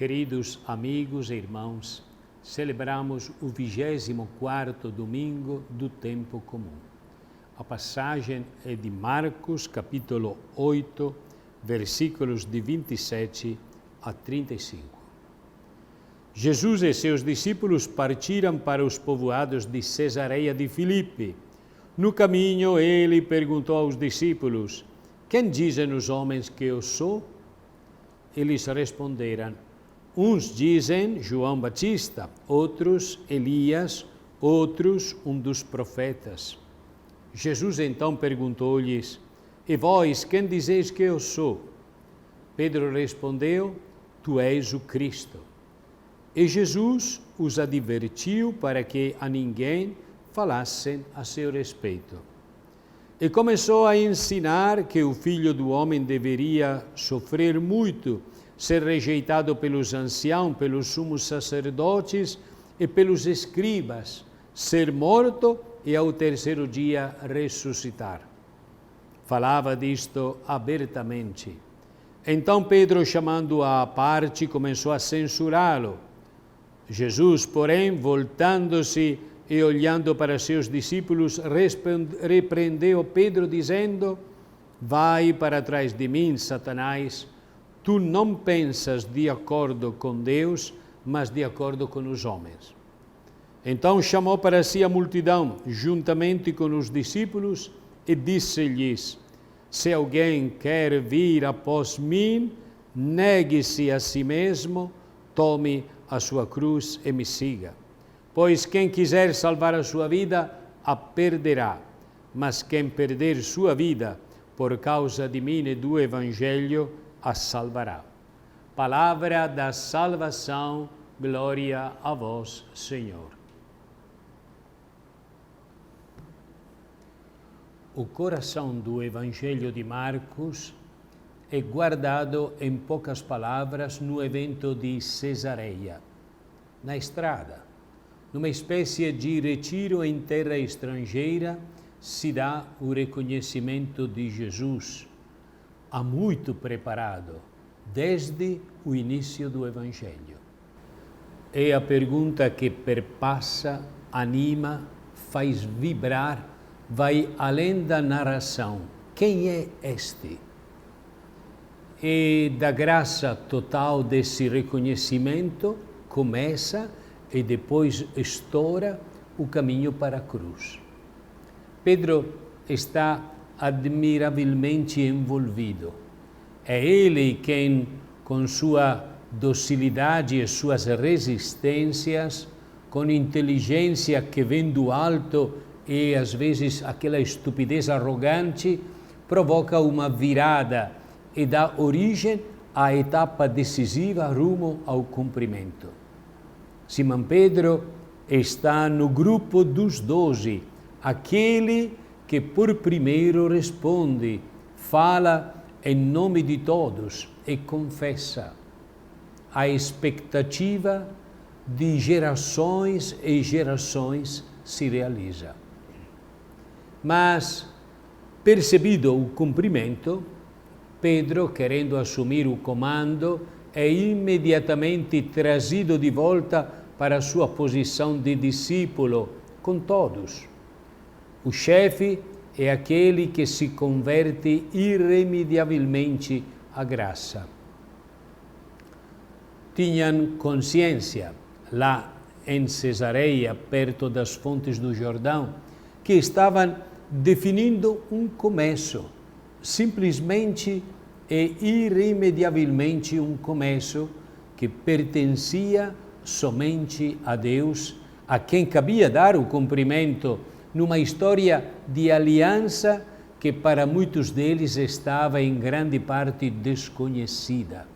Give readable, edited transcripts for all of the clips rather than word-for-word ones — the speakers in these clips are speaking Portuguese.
Queridos amigos e irmãos, celebramos o 24º domingo do tempo comum. A passagem é de Marcos, capítulo 8, versículos de 27 a 35. Jesus e seus discípulos partiram para os povoados de Cesareia de Filipe. No caminho, ele perguntou aos discípulos: "Quem dizem os homens que eu sou?" Eles responderam: "Uns dizem João Batista, outros Elias, outros um dos profetas." Jesus então perguntou-lhes: "E vós, quem dizeis que eu sou?" Pedro respondeu: "Tu és o Cristo." E Jesus os advertiu para que a ninguém falassem a seu respeito. E começou a ensinar que o Filho do Homem deveria sofrer muito, ser rejeitado pelos anciãos, pelos sumos sacerdotes e pelos escribas, ser morto e ao terceiro dia ressuscitar. Falava disto abertamente. Então Pedro, chamando-o à parte, começou a censurá-lo. Jesus, porém, voltando-se e olhando para seus discípulos, repreendeu Pedro, dizendo: "Vai para trás de mim, Satanás. Tu não pensas de acordo com Deus, mas de acordo com os homens." Então chamou para si a multidão, juntamente com os discípulos, e disse-lhes: "Se alguém quer vir após mim, negue-se a si mesmo, tome a sua cruz e me siga. Pois quem quiser salvar a sua vida, a perderá. Mas quem perder sua vida, por causa de mim e do Evangelho, a salvará." Palavra da salvação, glória a vós, Senhor. O coração do Evangelho de Marcos é guardado em poucas palavras no evento de Cesareia, na estrada. Numa espécie de retiro em terra estrangeira, se dá o reconhecimento de Jesus, há muito preparado, desde o início do Evangelho. É a pergunta que perpassa, anima, faz vibrar, vai além da narração. Quem é este? E da graça total desse reconhecimento começa e depois estoura o caminho para a cruz. Pedro está admiravelmente envolvido. É ele quem, com sua docilidade e suas resistências, com inteligência que vem do alto e às vezes aquela estupidez arrogante, provoca uma virada e dá origem à etapa decisiva rumo ao cumprimento. Simão Pedro está no grupo dos 12, aquele que por primeiro responde, fala em nome de todos e confessa. A expectativa de gerações e gerações se realiza. Mas, percebido o cumprimento, Pedro, querendo assumir o comando, é imediatamente trazido de volta para a sua posição de discípulo com todos. O chefe é aquele que se converte irremediavelmente à graça. Tinham consciência, lá em Cesareia, perto das fontes do Jordão, que estavam definindo um começo, simplesmente e irremediavelmente um começo que pertencia somente a Deus, a quem cabia dar o cumprimento numa história de aliança que para muitos deles estava em grande parte desconhecida.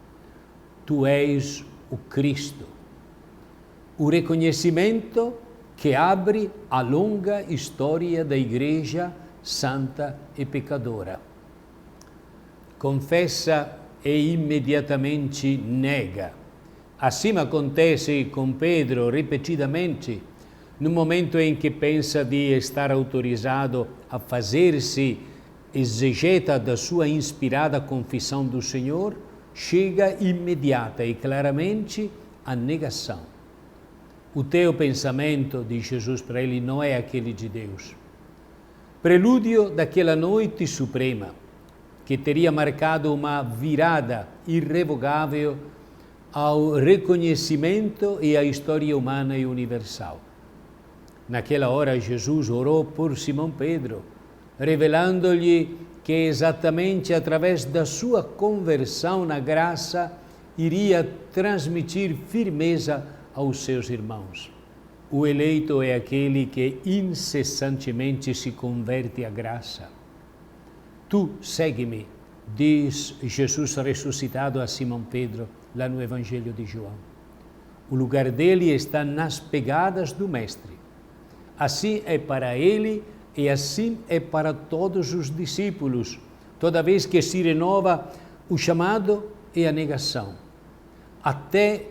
Tu és o Cristo. O reconhecimento que abre a longa história da Igreja santa e pecadora. Confessa e imediatamente nega. Assim acontece com Pedro repetidamente, no momento em que pensa de estar autorizado a fazer-se exegeta da sua inspirada confissão do Senhor, chega imediata e claramente a negação. O teu pensamento, diz Jesus para ele, não é aquele de Deus. Prelúdio daquela noite suprema, que teria marcado uma virada irrevogável ao reconhecimento e à história humana e universal. Naquela hora, Jesus orou por Simão Pedro, revelando-lhe que exatamente através da sua conversão na graça iria transmitir firmeza aos seus irmãos. O eleito é aquele que incessantemente se converte à graça. Tu segue-me, diz Jesus ressuscitado a Simão Pedro, lá no Evangelho de João. O lugar dele está nas pegadas do Mestre. Assim é para ele e assim é para todos os discípulos, toda vez que se renova o chamado e a negação. Até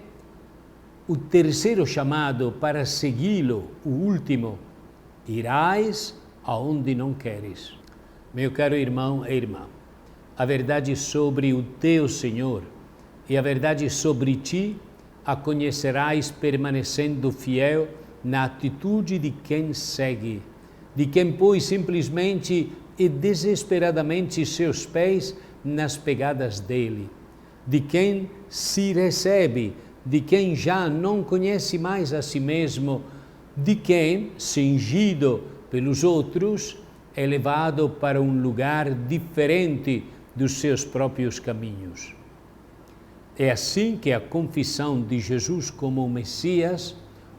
o terceiro chamado para segui-lo, o último, irás aonde não queres. Meu caro irmão e irmã, a verdade sobre o teu Senhor e a verdade sobre ti a conhecerás permanecendo fiel na atitude de quem segue, de quem põe simplesmente e desesperadamente seus pés nas pegadas dele, de quem se recebe, de quem já não conhece mais a si mesmo, de quem, cingido pelos outros, é levado para um lugar diferente dos seus próprios caminhos. É assim que a confissão de Jesus como o Messias,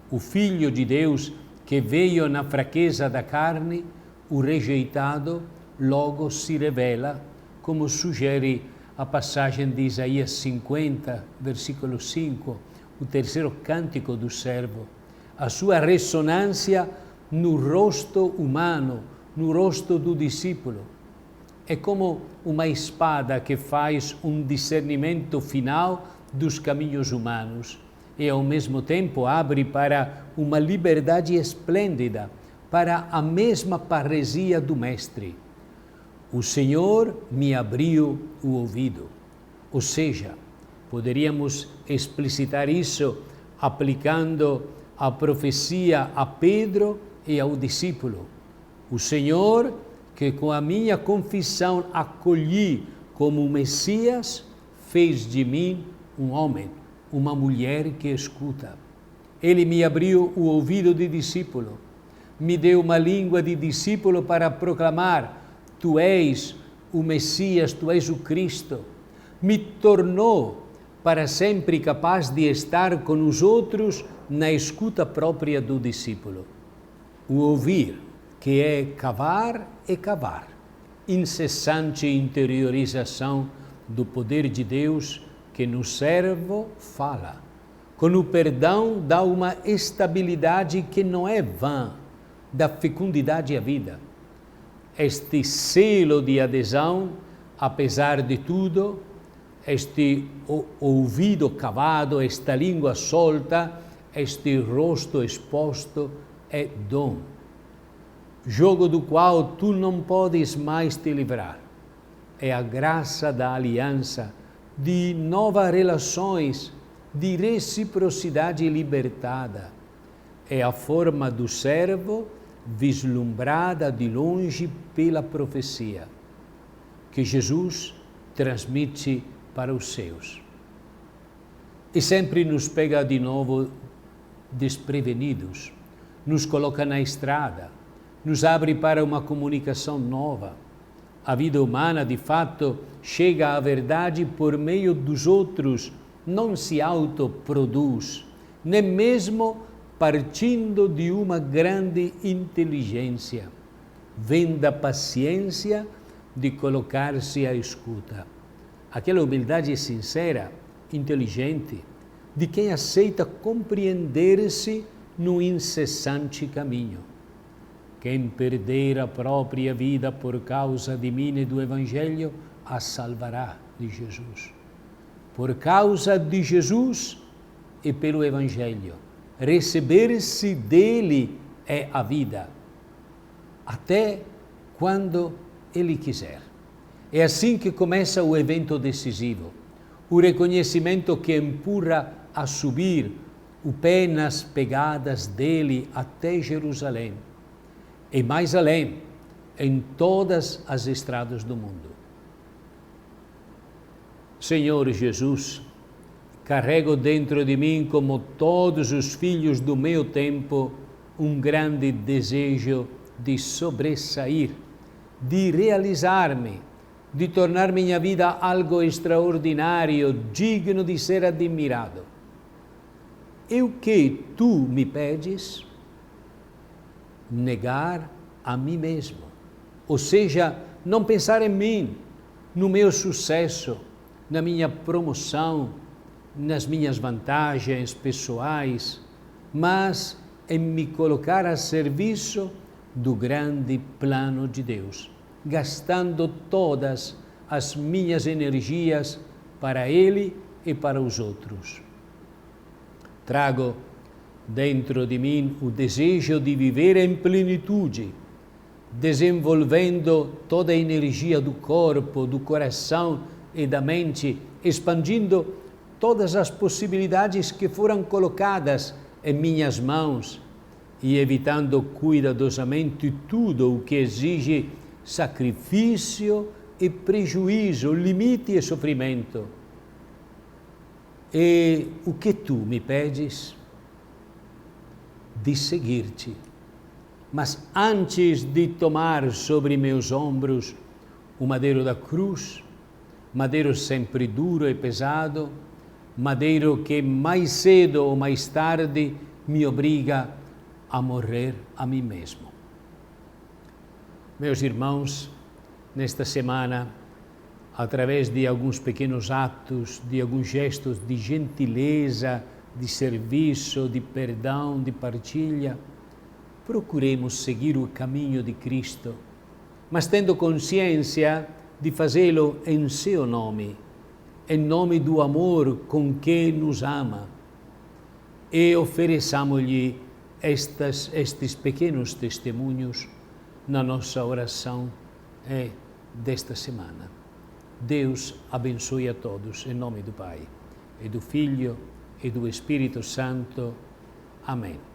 o Filho de Deus que veio na fraqueza da carne, o rejeitado, logo se revela, como sugere a passagem de Isaías 50, versículo 5, o terceiro cântico do servo. A sua ressonância no rosto humano, no rosto do discípulo. É como uma espada que faz um discernimento final dos caminhos humanos e, ao mesmo tempo, abre para uma liberdade esplêndida, para a mesma parresia do Mestre. O Senhor me abriu o ouvido. Ou seja, poderíamos explicitar isso aplicando a profecia a Pedro e ao discípulo. O Senhor, que com a minha confissão acolhi como Messias, fez de mim um homem, uma mulher que escuta. Ele me abriu o ouvido de discípulo, me deu uma língua de discípulo para proclamar: Tu és o Messias, Tu és o Cristo. Me tornou para sempre capaz de estar com os outros na escuta própria do discípulo. O ouvir, que é cavar e cavar, incessante interiorização do poder de Deus que no servo fala. Com o perdão dá uma estabilidade que não é vã, da fecundidade à vida. Este selo de adesão, apesar de tudo, este ouvido cavado, esta língua solta, este rosto exposto, é dom, jogo do qual tu não podes mais te livrar. É a graça da aliança, de novas relações, de reciprocidade libertada. É a forma do servo vislumbrada de longe pela profecia, que Jesus transmite para os seus. E sempre nos pega de novo desprevenidos, nos coloca na estrada, nos abre para uma comunicação nova. A vida humana, de fato, chega à verdade por meio dos outros, não se autoproduz, nem mesmo partindo de uma grande inteligência. Vem da paciência de colocar-se à escuta. Aquela humildade sincera, inteligente, de quem aceita compreender-se no incessante caminho. Quem perder a própria vida por causa de mim e do Evangelho, a salvará, de Jesus. Por causa de Jesus e pelo Evangelho, receber-se dele é a vida, até quando ele quiser. É assim que começa o evento decisivo, o reconhecimento que empurra a subir o pé nas pegadas dele até Jerusalém e mais além, em todas as estradas do mundo. Senhor Jesus, carrego dentro de mim, como todos os filhos do meu tempo, um grande desejo de sobressair, de realizar-me, de tornar minha vida algo extraordinário, digno de ser admirado. E o que tu me pedes? Negar a mim mesmo, ou seja, não pensar em mim, no meu sucesso, na minha promoção, nas minhas vantagens pessoais, mas em me colocar a serviço do grande plano de Deus, gastando todas as minhas energias para Ele e para os outros. Trago dentro de mim o desejo de viver em plenitude, desenvolvendo toda a energia do corpo, do coração e da mente, expandindo todas as possibilidades que foram colocadas em minhas mãos e evitando cuidadosamente tudo o que exige sacrifício e prejuízo, limite e sofrimento. E o que tu me pedes? De seguir-te. Mas antes de tomar sobre meus ombros o madeiro da cruz, madeiro sempre duro e pesado, madeiro que mais cedo ou mais tarde me obriga a morrer a mim mesmo. Meus irmãos, nesta semana, através de alguns pequenos atos, de alguns gestos de gentileza, de serviço, de perdão, de partilha, procuremos seguir o caminho de Cristo, mas tendo consciência de fazê-lo em seu nome, em nome do amor com que nos ama, e ofereçamos-lhe estes pequenos testemunhos na nossa oração desta semana. Deus abençoe a todos, em nome do Pai, e do Filho, e do Espírito Santo. Amém.